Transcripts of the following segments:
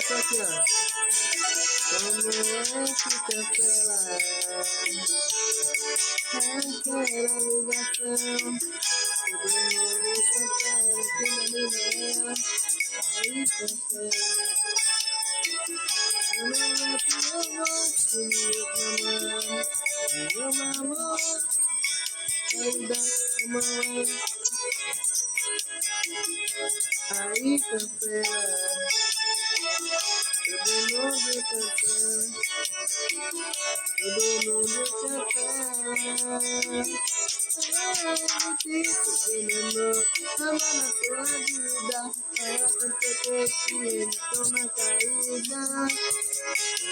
Só aqui, ó. Como é que cancela aquela ligação? Todo mundo cancela que não me nela. Aí cancela. Eu não é que eu gosto, meu amor. Ainda como aí cancela. Todo mundo cancela. Todo mundo cancela. Toma na tua vida, para acontecer que ele toma caída.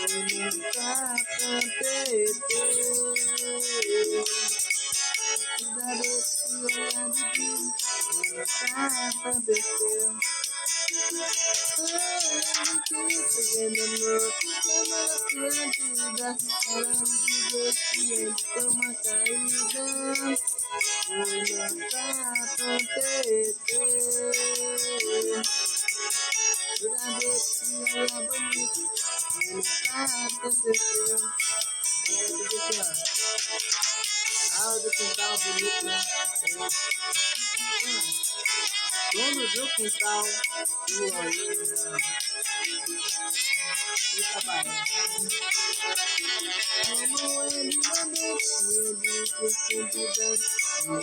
Ele não tá acontecendo. Cuidado se olhar de mim, ele não tá acontecendo. Veneno, toma na tua vida, para dizer que ele toma caída. Ele não tá acontecendo. Cuidado se olhar bonito, ele não tá acontecendo. Do quintal bonito, né? Dono do quintal, do olhinho, do trabalho. Como ele mandou, ele esquecida. Meu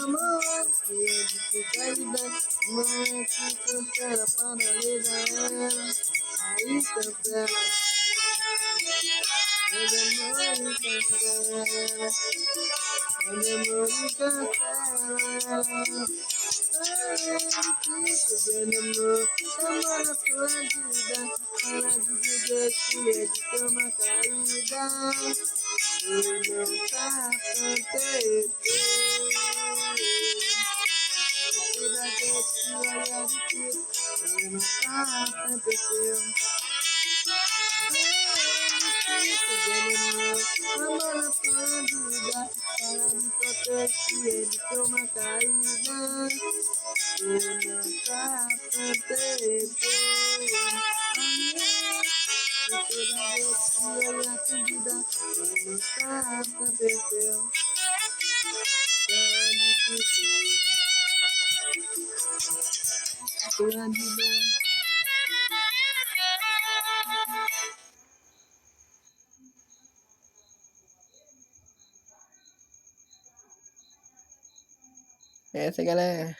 amor, ele de caída. Mãe que cancela para ligar ela. Aí cancela. Meu amor, cancela. Meu amor, cancela. Veneno, toma na tua vida, para de dizer que ele toma caída. Ele não tá acontecendo. Toda vez que olhar de ti, ele não tá acontecendo. Veneno, toma na tua vida, para de dizer que ele toma caída. Ele não tá acontecendo. Toda vez que olhar a tua vida, ele não tá acontecendo. Tá difícil, tua vida. Essa, galera.